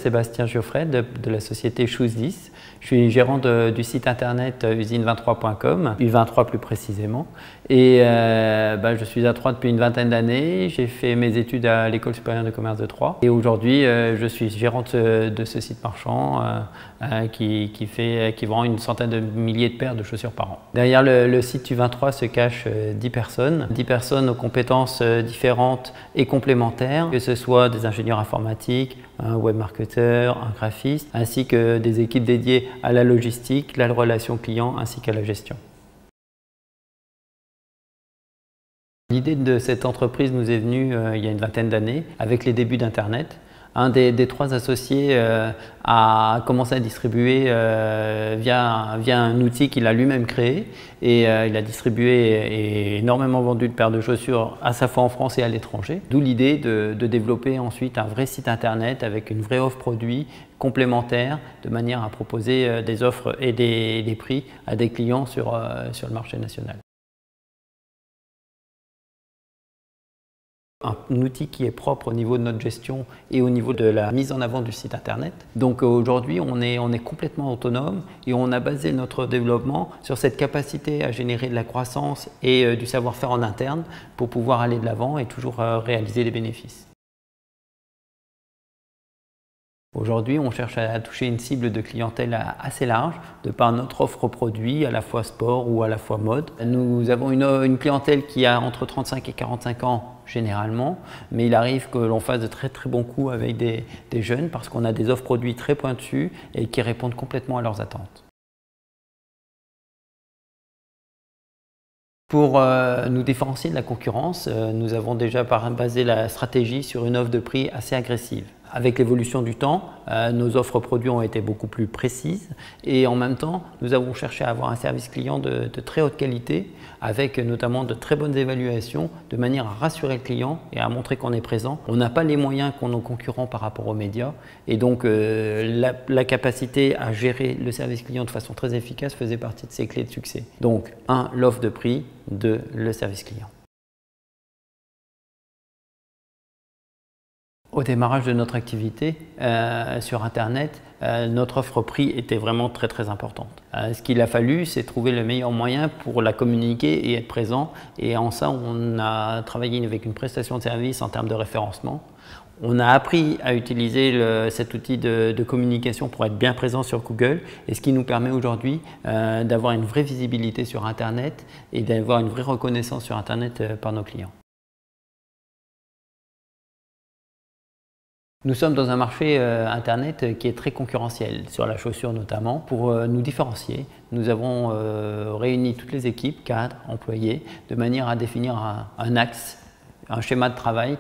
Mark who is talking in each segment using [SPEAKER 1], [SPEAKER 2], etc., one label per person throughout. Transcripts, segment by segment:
[SPEAKER 1] Sébastien Geoffrey de la société Shoes10. Je suis gérant du site internet usine23.com, U23 plus précisément. Et je suis à Troyes depuis une vingtaine d'années. J'ai fait mes études à l'École supérieure de commerce de Troyes. Et aujourd'hui, je suis gérante de ce site marchand qui vend une centaine de milliers de paires de chaussures par an. Derrière le site U23 se cachent 10 personnes. 10 personnes aux compétences différentes et complémentaires, que ce soit des ingénieurs informatiques, un webmarketeur, un graphiste, ainsi que des équipes dédiées à la logistique, la relation client ainsi qu'à la gestion. L'idée de cette entreprise nous est venue il y a une vingtaine d'années avec les débuts d'Internet. Un des trois associés a commencé à distribuer via un outil qu'il a lui-même créé et il a distribué et énormément vendu de paires de chaussures à sa fois en France et à l'étranger. D'où l'idée de développer ensuite un vrai site internet avec une vraie offre produit complémentaire de manière à proposer des offres et des prix à des clients sur le marché national. Un outil qui est propre au niveau de notre gestion et au niveau de la mise en avant du site internet. Donc aujourd'hui, on est complètement autonome et on a basé notre développement sur cette capacité à générer de la croissance et du savoir-faire en interne pour pouvoir aller de l'avant et toujours réaliser des bénéfices. Aujourd'hui, on cherche à toucher une cible de clientèle assez large de par notre offre produit, à la fois sport ou à la fois mode. Nous avons une clientèle qui a entre 35 et 45 ans généralement, mais il arrive que l'on fasse de très bons coups avec des jeunes parce qu'on a des offres produits très pointues et qui répondent complètement à leurs attentes. Pour nous différencier de la concurrence, nous avons déjà basé la stratégie sur une offre de prix assez agressive. Avec l'évolution du temps, nos offres produits ont été beaucoup plus précises et en même temps, nous avons cherché à avoir un service client de très haute qualité avec notamment de très bonnes évaluations de manière à rassurer le client et à montrer qu'on est présent. On n'a pas les moyens qu'ont nos concurrents par rapport aux médias et donc la capacité à gérer le service client de façon très efficace faisait partie de ces clés de succès. Donc, 1, l'offre de prix, 2, le service client. Au démarrage de notre activité sur Internet, notre offre prix était vraiment très importante. Ce qu'il a fallu, c'est trouver le meilleur moyen pour la communiquer et être présent. Et en ça, on a travaillé avec une prestation de service en termes de référencement. On a appris à utiliser cet outil de communication pour être bien présent sur Google et ce qui nous permet aujourd'hui d'avoir une vraie visibilité sur Internet et d'avoir une vraie reconnaissance sur Internet par nos clients. Nous sommes dans un marché Internet qui est très concurrentiel, sur la chaussure notamment. Pour nous différencier, nous avons réuni toutes les équipes, cadres, employés, de manière à définir un axe, un schéma de travail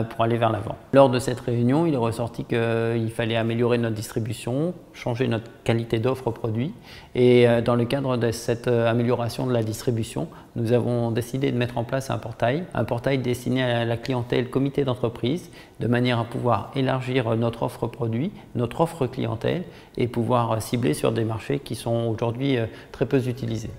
[SPEAKER 1] pour aller vers l'avant. Lors de cette réunion, il est ressorti qu'il fallait améliorer notre distribution, changer notre qualité d'offre produit et dans le cadre de cette amélioration de la distribution, nous avons décidé de mettre en place un portail destiné à la clientèle comité d'entreprise de manière à pouvoir élargir notre offre produit, notre offre clientèle et pouvoir cibler sur des marchés qui sont aujourd'hui très peu utilisés.